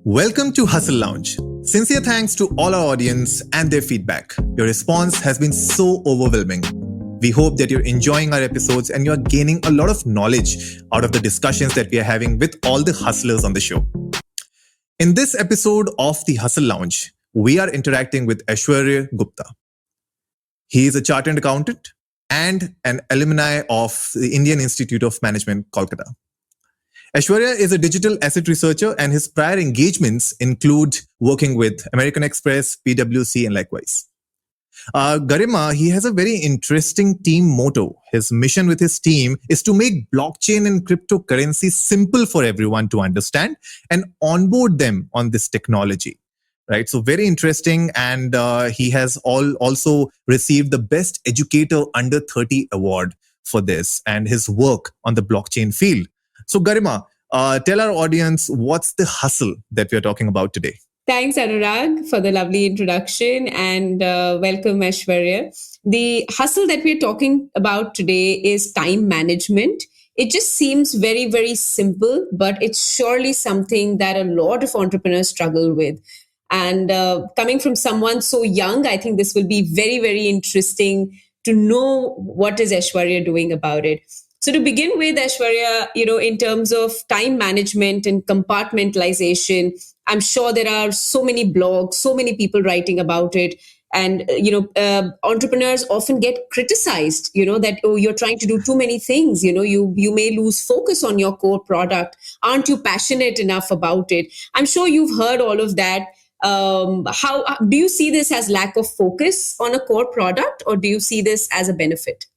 Welcome to Hustle Lounge. Sincere thanks to all our audience and their feedback. Your response has been so overwhelming. We hope that you're enjoying our episodes and you're gaining a lot of knowledge out of the discussions that we are having with all the hustlers on the show. In this episode of the Hustle Lounge, we are interacting with Aishwary Gupta. He is a chartered accountant and an alumni of the Indian Institute of Management, Kolkata. Aishwarya is a digital asset researcher and his prior engagements include working with American Express, PwC, and likewise. Garima, he has a very interesting team motto. His mission with his team is to make blockchain and cryptocurrency simple for everyone to understand and onboard them on this technology. Right, so very interesting, and he has also received the Best Educator Under 30 award for this and his work on the blockchain field. So Garima, tell our audience what's the hustle that we are talking about today. Thanks, Anurag, for the lovely introduction, and welcome, Aishwarya. The hustle that we're talking about today is time management. It just seems very, very simple, but it's surely something that a lot of entrepreneurs struggle with. And coming from someone so young, I think this will be very, very interesting to know what is Aishwarya doing about it. So to begin with, Aishwarya, in terms of time management and compartmentalization, I'm sure there are so many blogs, so many people writing about it. And, entrepreneurs often get criticized, that, oh, you're trying to do too many things. You may lose focus on your core product. Aren't you passionate enough about it? I'm sure you've heard all of that. How do you see this as lack of focus on a core product, or do you see this as a benefit?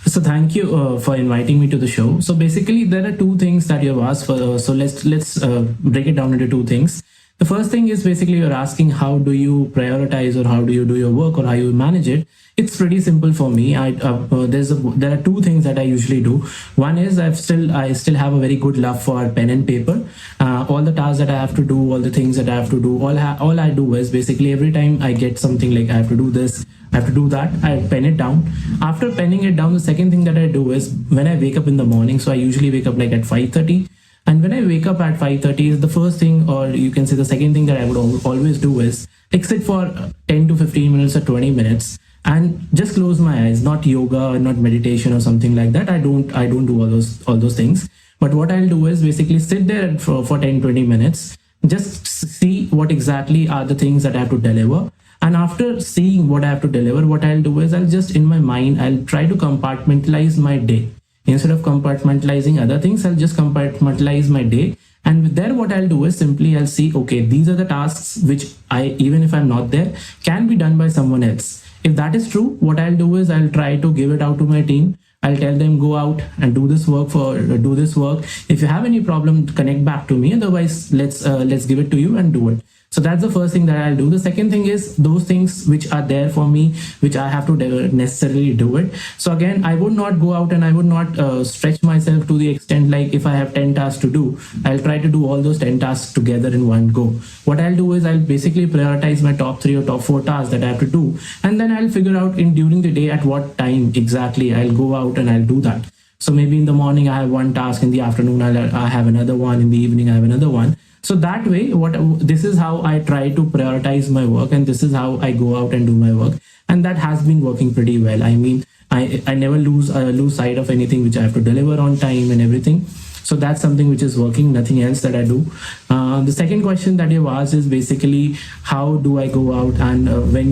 So thank you for inviting me to the show. So basically, there are two things that you've asked for. So let's break it down into two things. The first thing is basically you're asking how do you prioritize or how do you do your work or how you manage it. It's pretty simple for me. There are two things that I usually do. One is I still have a very good love for pen and paper. All the tasks that I have to do, all the things that I have to do, all I do is basically every time I get something like I have to do this, I have to do that, I pen it down. After penning it down, the second thing that I do is when I wake up in the morning, so I usually wake up like at 5:30. And when I wake up at 5:30 is the first thing, or you can say the second thing that I would always do is like sit for 10 to 15 minutes or 20 minutes and just close my eyes. Not yoga, not meditation or something like that. I don't do all those things. But what I'll do is basically sit there for 10, 20 minutes, just see what exactly are the things that I have to deliver. And after seeing what I have to deliver, what I'll do is I'll just in my mind, I'll try to compartmentalize my day. Instead of compartmentalizing other things, I'll just compartmentalize my day. And with there, what I'll do is simply I'll see, okay, these are the tasks which even if I'm not there, can be done by someone else. If that is true, what I'll do is I'll try to give it out to my team. I'll tell them, go out and do this work. If you have any problem, connect back to me. Otherwise, let's give it to you and do it. So that's the first thing that I'll do. The second thing is those things which are there for me, which I have to necessarily do it. So again, I would not go out and I would not stretch myself to the extent like if I have 10 tasks to do, I'll try to do all those 10 tasks together in one go. What I'll do is I'll basically prioritize my top 3 or top 4 tasks that I have to do. And then I'll figure out during the day at what time exactly I'll go out and I'll do that. So maybe in the morning I have one task, in the afternoon I have another one, in the evening I have another one. So that way, this is how I try to prioritize my work, and this is how I go out and do my work, and that has been working pretty well. I mean, I never lose sight of anything which I have to deliver on time and everything. So that's something which is working. Nothing else that I do. The second question that you've asked is basically how do I go out, and when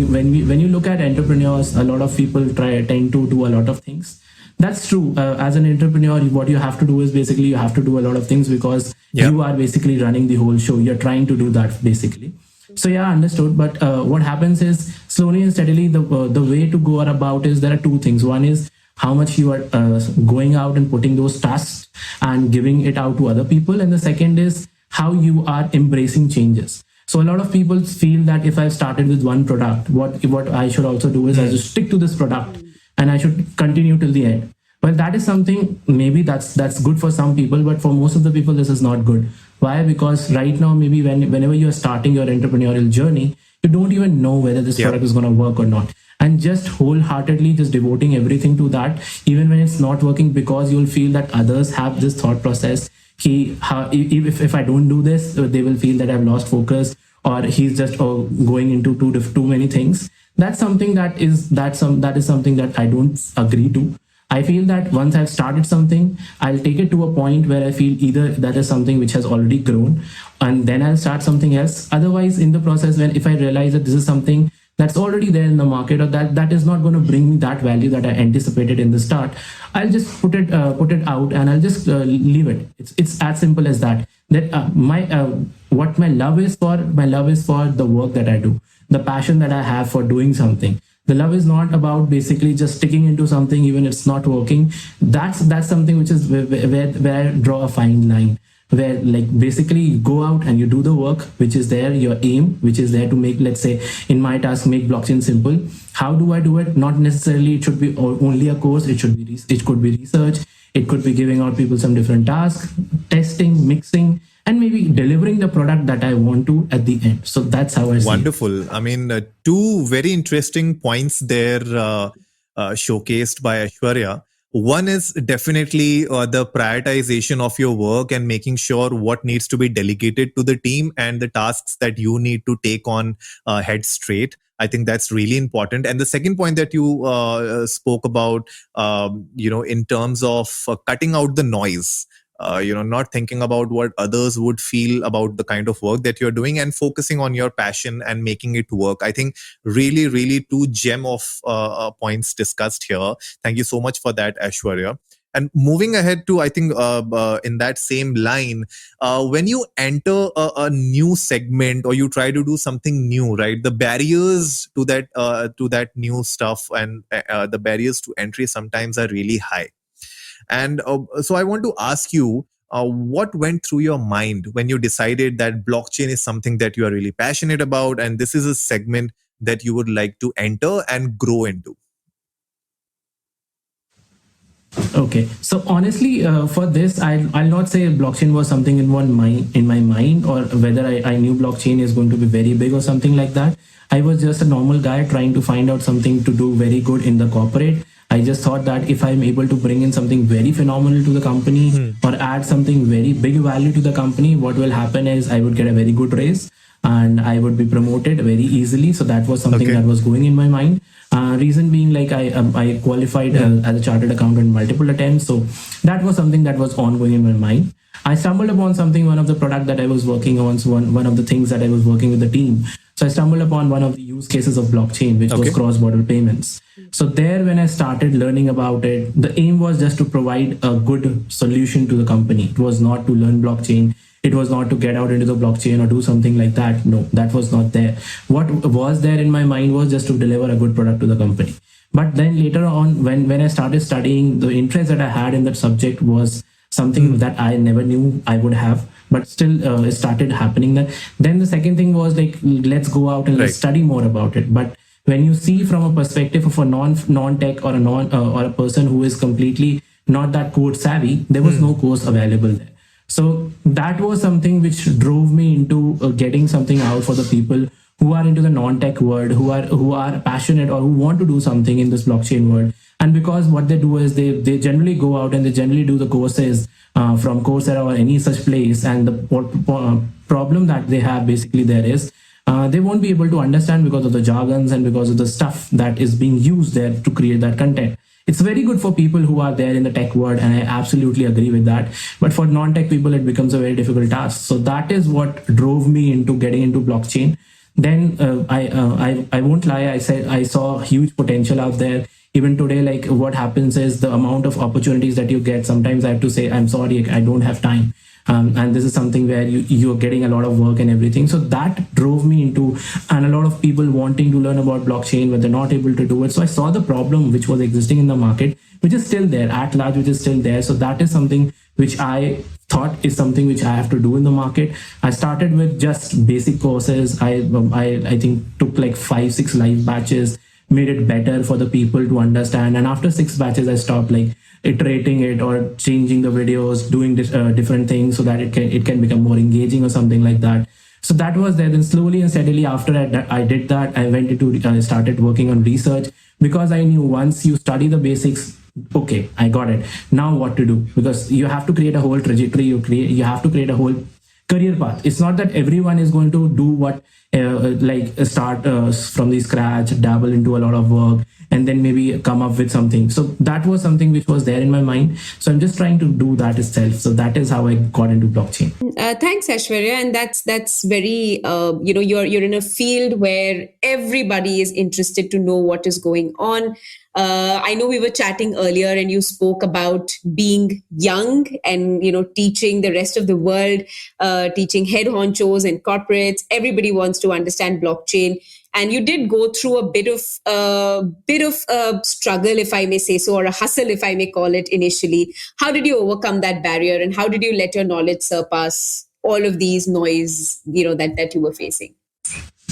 you look at entrepreneurs, a lot of people tend to do a lot of things. That's true. As an entrepreneur, what you have to do is basically you have to do a lot of things because you are basically running the whole show. You're trying to do that basically. So yeah, understood. But what happens is slowly and steadily, the way to go about is there are two things. One is how much you are going out and putting those tasks and giving it out to other people. And the second is how you are embracing changes. So a lot of people feel that if I've started with one product, what I should also do is I should stick to this product and I should continue till the end. Well, that is something, maybe that's good for some people, but for most of the people, this is not good. Why? Because right now, maybe whenever you're starting your entrepreneurial journey, you don't even know whether this product is going to work or not. And just wholeheartedly just devoting everything to that, even when it's not working, because you'll feel that others have this thought process, if I don't do this, they will feel that I've lost focus, or he's just going into too many things. That's something that is something that I don't agree to. I feel that once I've started something, I'll take it to a point where I feel either that is something which has already grown, and then I'll start something else. Otherwise, in the process, when if I realize that this is something that's already there in the market, or that is not going to bring me that value that I anticipated in the start, I'll just put it out, and I'll just leave it. It's as simple as that. That my what my love is for the work that I do, the passion that I have for doing something. The love is not about basically just sticking into something even if it's not working. That's something which is where I draw a fine line, where like basically you go out and you do the work which is there, your aim which is there to make, let's say in my task, make blockchain simple. How do I do it? Not necessarily it should be only a course. It could be research, it could be giving out people some different tasks, testing, mixing, and maybe delivering the product that I want to at the end. So that's how I see it. Wonderful. I mean, two very interesting points there showcased by Aishwarya. One is definitely the prioritization of your work and making sure what needs to be delegated to the team and the tasks that you need to take on head straight. I think that's really important. And the second point that you spoke about, in terms of cutting out the noise. Not thinking about what others would feel about the kind of work that you're doing, and focusing on your passion and making it work. I think really, really two gem of points discussed here. Thank you so much for that, Aishwarya. And moving ahead to, I think, in that same line, when you enter a new segment or you try to do something new, right? The barriers to that new stuff and the barriers to entry sometimes are really high. And so I want to ask you, what went through your mind when you decided that blockchain is something that you are really passionate about, and this is a segment that you would like to enter and grow into? Okay, so honestly, for this, I'll not say blockchain was something in my mind, or whether I knew blockchain is going to be very big or something like that. I was just a normal guy trying to find out something to do very good in the corporate. I just thought that if I'm able to bring in something very phenomenal to the company, or add something very big value to the company, what will happen is I would get a very good raise and I would be promoted very easily. So that was something that was going in my mind. Reason being, like I qualified as a chartered accountant multiple attempts. So that was something that was ongoing in my mind. I stumbled upon something, one of the product that I was working on, so one of the things that I was working with the team. So I stumbled upon one of the use cases of blockchain, which was cross-border payments. So there, when I started learning about it, the aim was just to provide a good solution to the company. It was not to learn blockchain. It was not to get out into the blockchain or do something like that. No, that was not there. What was there in my mind was just to deliver a good product to the company. But then later on, when I started studying, the interest that I had in that subject was something that I never knew I would have, but still it started happening. Then the second thing was like, let's go out and let's study more about it. But when you see from a perspective of a non-tech or a person who is completely not that code savvy, there was no course available there. So that was something which drove me into getting something out for the people who are into the non-tech world, who are passionate or who want to do something in this blockchain world. And because what they do is they generally go out and they generally do the courses from Coursera or any such place. And the problem that they have basically there is they won't be able to understand because of the jargons and because of the stuff that is being used there to create that content. It's very good for people who are there in the tech world, and I absolutely agree with that. But for non-tech people, it becomes a very difficult task. So that is what drove me into getting into blockchain. Then I won't lie, I saw huge potential out there. Even today, like what happens is the amount of opportunities that you get, sometimes I have to say, I'm sorry, I don't have time. And this is something where you're getting a lot of work and everything. So that drove me into, and a lot of people wanting to learn about blockchain, but they're not able to do it. So I saw the problem which was existing in the market, which is still there at large, which is still there. So that is something which I thought is something which I have to do in the market. I started with just basic courses. I think took like 5-6 live batches, made it better for the people to understand. And after 6 batches, I stopped like iterating it or changing the videos, doing different things so that it can become more engaging or something like that. So that was there. Then slowly and steadily after I did that, I went into started working on research, because I knew once you study the basics, okay, I got it. Now what to do? Because you have to create a whole trajectory. You have to create a whole career path. It's not that everyone is going to do what start from the scratch, dabble into a lot of work, and then maybe come up with something. So that was something which was there in my mind. So I'm just trying to do that itself. So that is how I got into blockchain. Thanks, Aishwarya, and that's very you're in a field where everybody is interested to know what is going on. I know we were chatting earlier, and you spoke about being young and teaching the rest of the world, teaching head honchos and corporates. Everybody wants to understand blockchain, and you did go through a bit of struggle, if I may say so, or a hustle, if I may call it, initially. How did you overcome that barrier, and how did you let your knowledge surpass all of these noise that you were facing?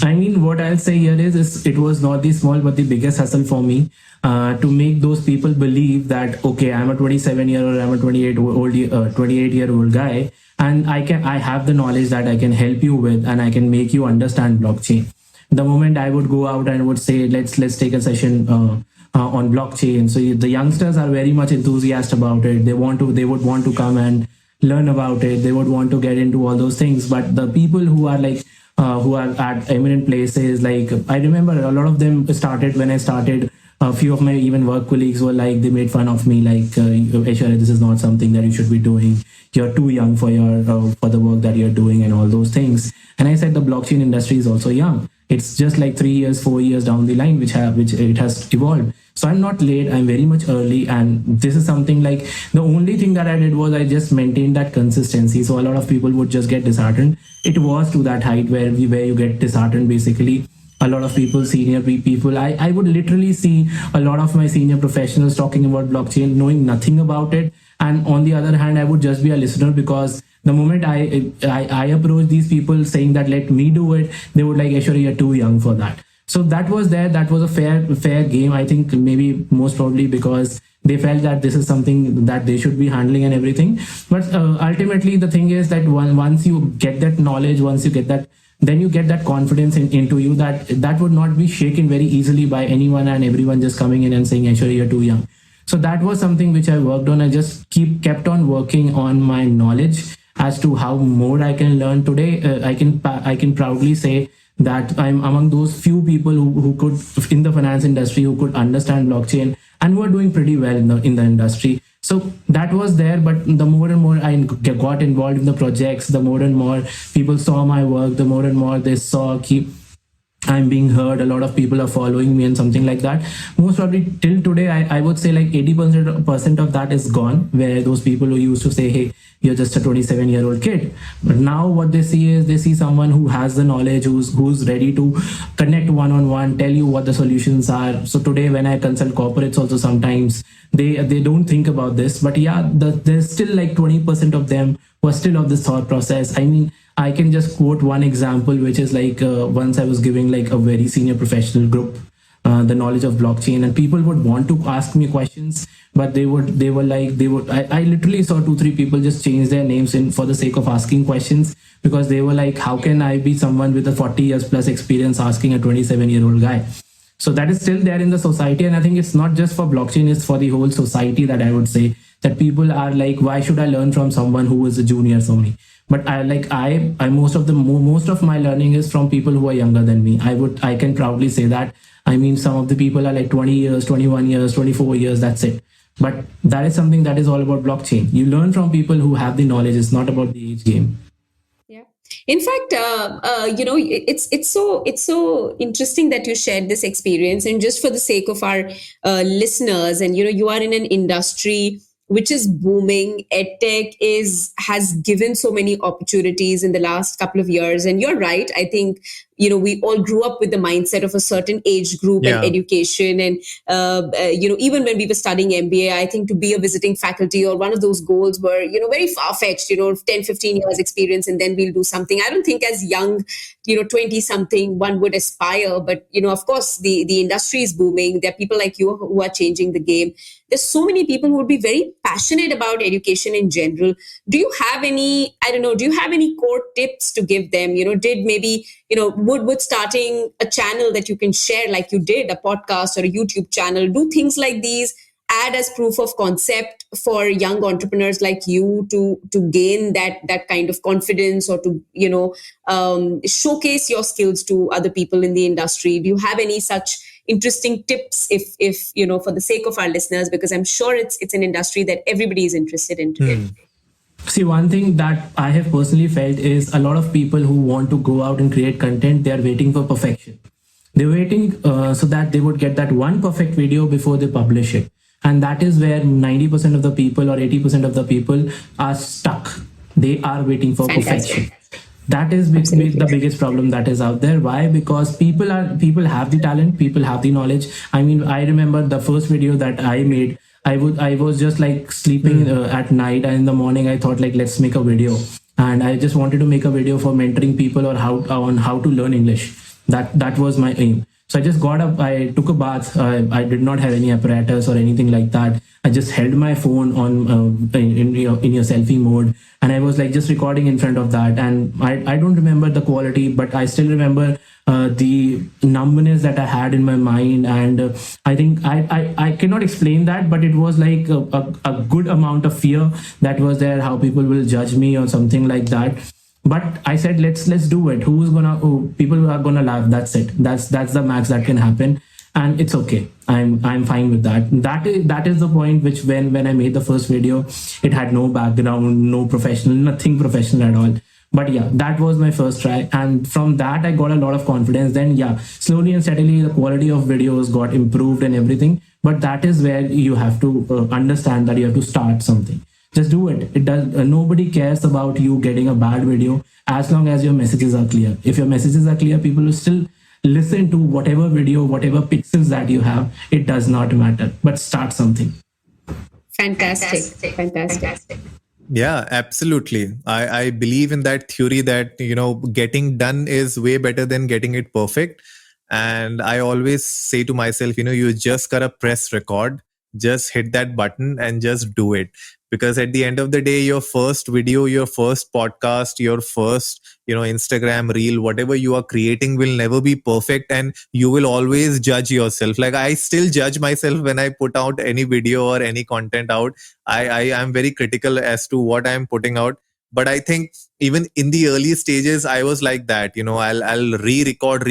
I mean, what I'll say here is it was not the small but the biggest hustle for me to make those people believe that okay, I'm a 27-year-old, I'm a 28-year-old guy, and I have the knowledge that I can help you with, and I can make you understand blockchain. The moment I would go out and would say, let's take a session on blockchain. So the youngsters are very much enthusiastic about it. They would want to come and learn about it. They would want to get into all those things. But the people who are at eminent places, like I remember a lot of them started when I started. A few of my even work colleagues were like, they made fun of me, like, Aishwarya, this is not something that you should be doing. You're too young for for the work that you're doing and all those things. And I said the blockchain industry is also young. It's just like 3 years, 4 years down the line, which it has evolved. So I'm not late. I'm very much early, and this is something like the only thing that I did was I just maintained that consistency. So a lot of people would just get disheartened. It was to that height where you get disheartened basically. A lot of people, senior people, I would literally see a lot of my senior professionals talking about blockchain, knowing nothing about it. And on the other hand, I would just be a listener, because the moment I approach these people saying that let me do it, they would like, Aishwarya, you're too young for that. So that was there. That was a fair game. I think maybe most probably because they felt that this is something that they should be handling and everything. But ultimately, the thing is that once you get that knowledge, once you get that, then you get that confidence into you that would not be shaken very easily by anyone and everyone just coming in and saying, Aishwarya, you're too young. So that was something which I worked on. I just kept on working on my knowledge as to how more I can learn. Today I can proudly say that I'm among those few people who could, in the finance industry, who could understand blockchain and who are doing pretty well in the industry. So that was there, but the more and more I got involved in the projects, the more and more people saw my work, the more and more they saw I'm being heard, a lot of people are following me and something like that. Most probably till today, I would say like 80% of that is gone, where those people who used to say, hey, you're just a 27-year-old kid. But now what they see is they see someone who has the knowledge, who's ready to connect one-on-one, tell you what the solutions are. So today when I consult corporates also, sometimes they don't think about this, but yeah, there's still like 20% of them who are still of this thought process. I mean, I can just quote one example, which is like once I was giving like a very senior professional group the knowledge of blockchain, and people would want to ask me questions, but they were like, I literally saw 2-3 people just change their names in for the sake of asking questions, because they were like, how can I be someone with a 40 years plus experience asking a 27-year-old guy? So that is still there in the society, and I think it's not just for blockchain, it's for the whole society, that I would say that people are like, why should I learn from someone who is a junior for me? But I most of my learning is from people who are younger than me. I can proudly say that. I mean, some of the people are like 20 years, 21 years, 24 years, that's it. But that is something that is all about blockchain. You learn from people who have the knowledge. It's not about the age game. Yeah. In fact, it's so interesting that you shared this experience, and just for the sake of our listeners, and you are in an industry which is booming. EdTech has given so many opportunities in the last couple of years, and you're right. I think we all grew up with the mindset of a certain age group and education, and even when we were studying MBA, I think to be a visiting faculty or one of those goals were very far-fetched, 10-15 years experience, and then we'll do something. I don't think as young 20 something one would aspire, but of course the industry is booming. There are people like you who are changing the game. There's so many people who would be very passionate about education in general. Do you have any core tips to give them? Did maybe would starting a channel that you can share, like you did, a podcast or a YouTube channel, do things like these add as proof of concept for young entrepreneurs like you to gain that kind of confidence, or to showcase your skills to other people in the industry? Do you have any such interesting tips, if for the sake of our listeners, because I'm sure it's an industry that everybody is interested in today? See, one thing that I have personally felt is a lot of people who want to go out and create content, they are waiting for perfection. They're waiting so that they would get that one perfect video before they publish it. And that is where 90% of the people or 80% of the people are stuck. They are waiting for perfection. That is the biggest problem that is out there. Why? Because people have the talent, people have the knowledge. I mean, I remember the first video that I made. I was just like sleeping at night, and in the morning I thought, like, let's make a video. And I just wanted to make a video for mentoring people or how to learn English. That was my aim. So I just got up, I took a bath. I did not have any apparatus or anything like that. I just held my phone on in your selfie mode, and I was like just recording in front of that. And I don't remember the quality, but I still remember the numbness that I had in my mind. And I think I cannot explain that, but it was like a good amount of fear that was there, how people will judge me or something like that. But I said, let's do it. People are gonna laugh. That's it. That's the max that can happen, and it's okay. I'm fine with that. That is the point. Which when I made the first video, it had no background, no professional, nothing professional at all. But yeah, that was my first try, and from that I got a lot of confidence. Then yeah, slowly and steadily the quality of videos got improved and everything. But that is where you have to understand that you have to start something. Just do it. It does. Nobody cares about you getting a bad video as long as your messages are clear. If your messages are clear, people will still listen to whatever video, whatever pixels that you have. It does not matter. But start something. Fantastic. Yeah, absolutely. I believe in that theory that, getting done is way better than getting it perfect. And I always say to myself, you just gotta press record, just hit that button and just do it. Because at the end of the day, your first video, your first podcast, your first, Instagram reel, whatever you are creating will never be perfect, and you will always judge yourself. Like, I still judge myself when I put out any video or any content out. I am very critical as to what I'm putting out. But I think even in the early stages, I was like that. I'll re-record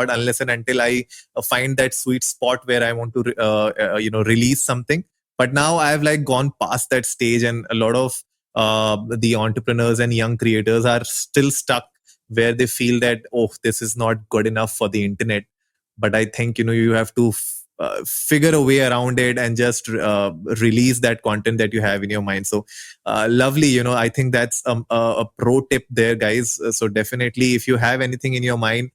unless and until I find that sweet spot where I want to, release something. But now I've like gone past that stage, and a lot of the entrepreneurs and young creators are still stuck where they feel that, oh, this is not good enough for the internet. But I think, you have to figure a way around it and just release that content that you have in your mind. So lovely. I think that's a pro tip there, guys. So definitely, if you have anything in your mind,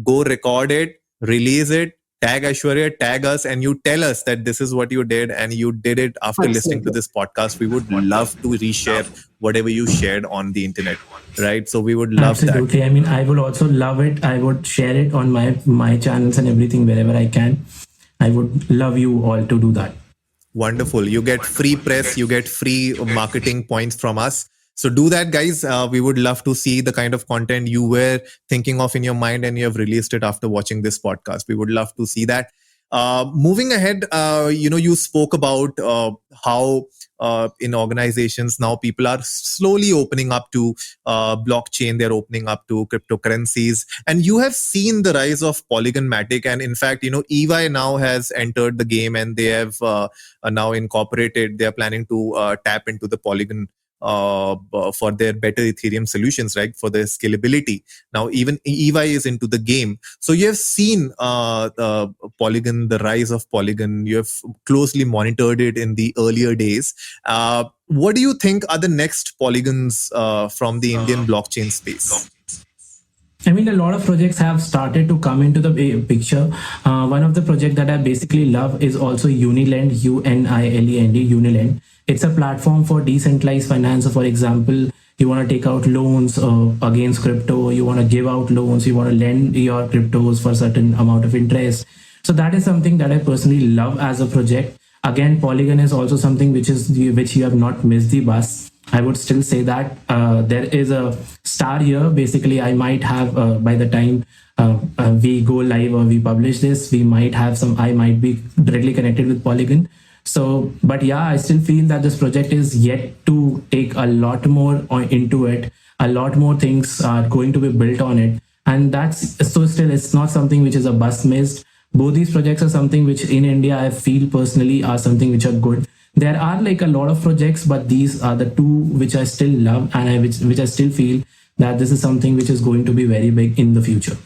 go record it, release it, tag Aishwarya, tag us, and you tell us that this is what you did, and you did it after listening to this podcast. We would love to reshare whatever you shared on the internet, right? So we would love Absolutely. that. I mean, I would also love it. I would share it on my channels and everything wherever I can. I would love you all to do that. Wonderful. You get free press, you get free marketing points from us. So do that, guys. We would love to see the kind of content you were thinking of in your mind and you have released it after watching this podcast. We would love to see that. Moving ahead, you spoke about how in organizations now people are slowly opening up to blockchain. They're opening up to cryptocurrencies. And you have seen the rise of Polygon Matic. And in fact, EY now has entered the game, and they have now incorporated. They are planning to tap into the Polygon for their better Ethereum solutions, right? For their scalability. Now, even EY is into the game. So you have seen Polygon, the rise of Polygon. You have closely monitored it in the earlier days. What do you think are the next Polygons from the Indian blockchain space? I mean, a lot of projects have started to come into the picture. One of the projects that I basically love is also Unilend, UNILEND, Unilend. It's a platform for decentralized finance. So for example, you want to take out loans against crypto, you want to give out loans, you want to lend your cryptos for a certain amount of interest. So that is something that I personally love as a project. Again, Polygon is also something which you have not missed the bus. I would still say that there is a star here. Basically, I might have by the time we go live or we publish this, I might be directly connected with Polygon. So, but yeah, I still feel that this project is yet to take a lot more into it. A lot more things are going to be built on it, and that's so still it's not something which is a bust missed. Both these projects are something which in India I feel personally are something which are good. There are like a lot of projects, but these are the two which I still love, and which I still feel that this is something which is going to be very big in the future.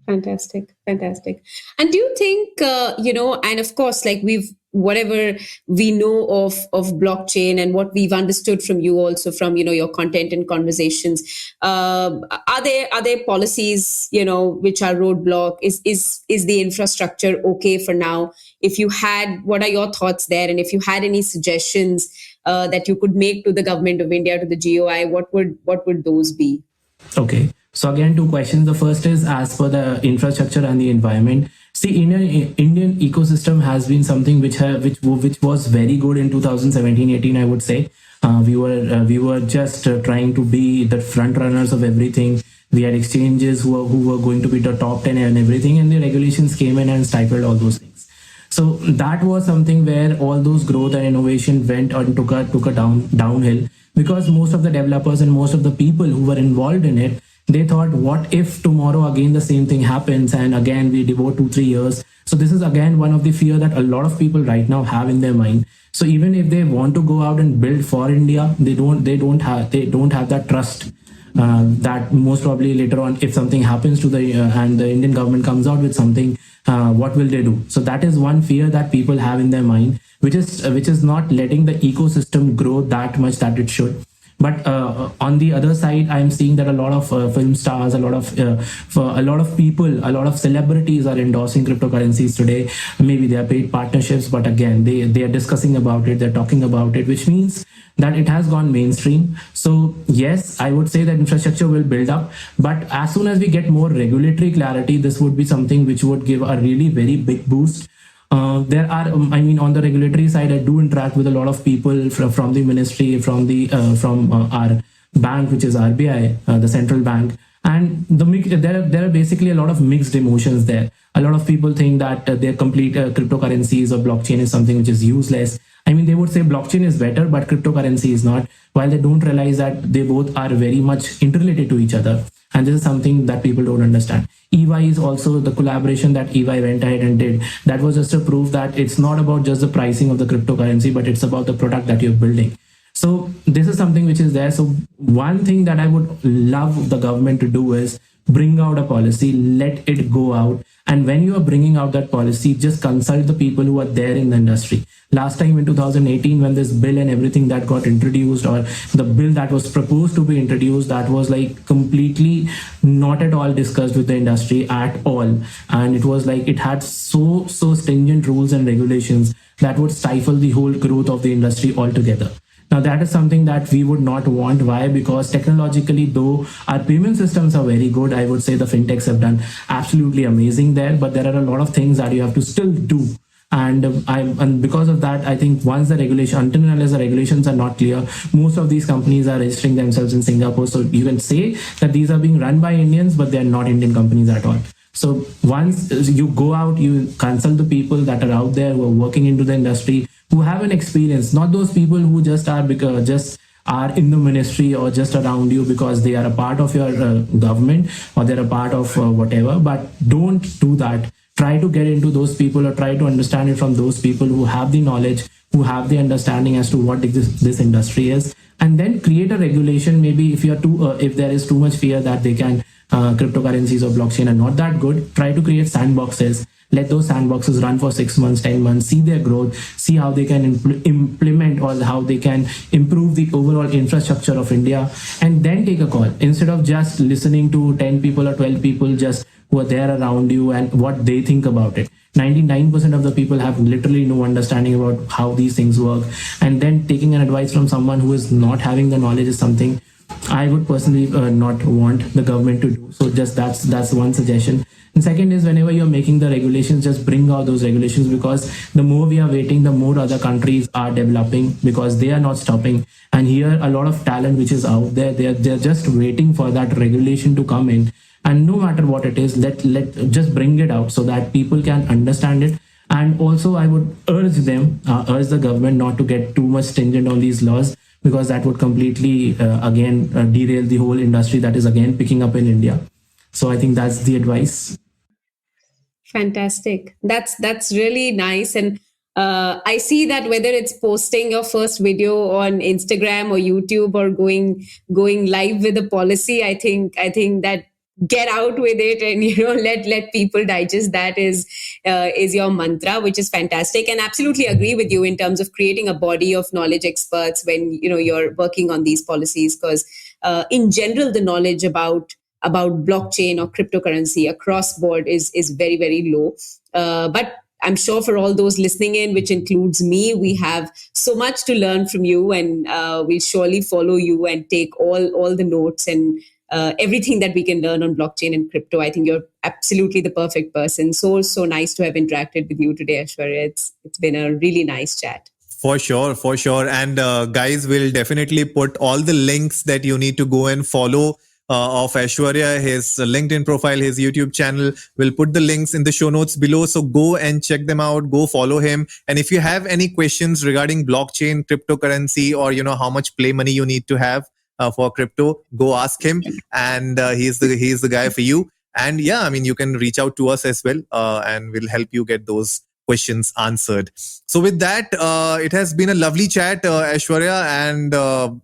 Fantastic, fantastic. And do you think, and of course, like whatever we know of blockchain and what we've understood from you also from, your content and conversations, are there policies, which are roadblock? Is the infrastructure okay for now? If you had, what are your thoughts there? And if you had any suggestions that you could make to the government of India, to the GOI, what would those be? Okay. So again, two questions. The first is as per the infrastructure and the environment. See, Indian ecosystem has been something which was very good in 2017-18. I would say we were just trying to be the front runners of everything. We had exchanges who were going to be the top 10 and everything, and the regulations came in and stifled all those things. So that was something where all those growth and innovation went and took a downhill, because most of the developers and most of the people who were involved in it, they thought, what if tomorrow again the same thing happens and again we devote 2-3 years? So this is again one of the fear that a lot of people right now have in their mind. So even if they want to go out and build for India, they don't have that trust, that most probably later on, if something happens to and the Indian government comes out with something, what will they do? So that is one fear that people have in their mind, which is not letting the ecosystem grow that much that it should. But on the other side, I'm seeing that a lot of film stars, a lot of people, a lot of celebrities are endorsing cryptocurrencies today. Maybe they are paid partnerships, but again, they are discussing about it, they're talking about it, which means that it has gone mainstream. So yes, I would say that infrastructure will build up, but as soon as we get more regulatory clarity, this would be something which would give a really very big boost. There are, I mean, on the regulatory side, I do interact with a lot of people from the ministry, from our bank, which is RBI, the central bank, and there are basically a lot of mixed emotions there. A lot of people think that their complete cryptocurrencies or blockchain is something which is useless. I mean, they would say blockchain is better, but cryptocurrency is not, while they don't realize that they both are very much interrelated to each other. And this is something that people don't understand. EY is also the collaboration that EY went ahead and did. That was just a proof that it's not about just the pricing of the cryptocurrency, but it's about the product that you're building. So this is something which is there. So one thing that I would love the government to do is bring out a policy, let it go out. And when you are bringing out that policy, just consult the people who are there in the industry. Last time in 2018, when this bill and everything that got introduced, or the bill that was proposed to be introduced, that was like completely not at all discussed with the industry at all. And it was like it had so stringent rules and regulations that would stifle the whole growth of the industry altogether. Now, that is something that we would not want. Why? Because technologically, though our payment systems are very good, I would say the fintechs have done absolutely amazing there, but there are a lot of things that you have to still do. And because of that, I think once the regulation, until and unless the regulations are not clear, most of these companies are registering themselves in Singapore. So you can say that these are being run by Indians, but they are not Indian companies at all. So once you go out, you consult the people that are out there who are working into the industry, who have an experience, not those people who just are in the ministry or just around you because they are a part of your government, or they're a part of whatever. But don't do that. Try to get into those people, or try to understand it from those people who have the knowledge, who have the understanding as to what this industry is, and then create a regulation. Maybe if if there is too much fear that they can cryptocurrencies or blockchain are not that good, try to create sandboxes. Let those sandboxes run for 6 months, 10 months, see their growth, see how they can implement, or how they can improve the overall infrastructure of India, and then take a call, instead of just listening to 10 people or 12 people just who are there around you and what they think about it. 99% of the people have literally no understanding about how these things work, and then taking an advice from someone who is not having the knowledge is something I would personally not want the government to do. So just that's one suggestion. And second is, whenever you're making the regulations, just bring out those regulations, because the more we are waiting, the more other countries are developing, because they are not stopping. And here a lot of talent which is out there, they're just waiting for that regulation to come in. And no matter what it is, let just bring it out so that people can understand it. And also, I would urge the government not to get too much stringent on these laws, because that would completely, derail the whole industry that is again picking up in India. So I think that's the advice. Fantastic. That's really nice. And I see that whether it's posting your first video on Instagram or YouTube or going live with a policy, I think that get out with it and let people digest that is your mantra, which is fantastic. And absolutely agree with you in terms of creating a body of knowledge experts when you're working on these policies, because in general the knowledge about blockchain or cryptocurrency across board is very, very low. But I'm sure for all those listening in, which includes me, we have so much to learn from you, and we'll surely follow you and take all the notes and everything that we can learn on blockchain and crypto. I think you're absolutely the perfect person. So nice to have interacted with you today, Aishwarya. It's been a really nice chat. For sure. And guys, will definitely put all the links that you need to go and follow of Aishwarya, his LinkedIn profile, his YouTube channel. We'll put the links in the show notes below. So go and check them out. Go follow him. And if you have any questions regarding blockchain, cryptocurrency, or how much play money you need to have for crypto, go ask him. And he's the guy for you. And yeah, I mean, you can reach out to us as well, and we'll help you get those questions answered. So with that, it has been a lovely chat, Aishwarya, and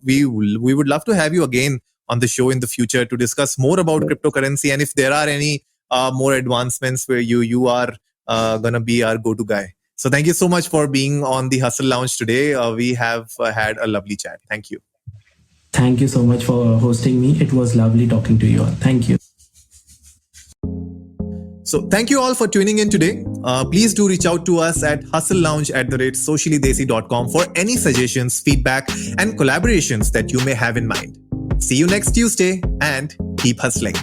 we would love to have you again on the show in the future to discuss more about cryptocurrency, and if there are any more advancements where you are gonna be our go-to guy. So thank you so much for being on the Hustle Lounge today. We have had a lovely chat. Thank you. Thank you so much for hosting me. It was lovely talking to you all. Thank you. So thank you all for tuning in today. Please do reach out to us at hustlelounge@sociallydesi.com for any suggestions, feedback, and collaborations that you may have in mind. See you next Tuesday, and keep hustling.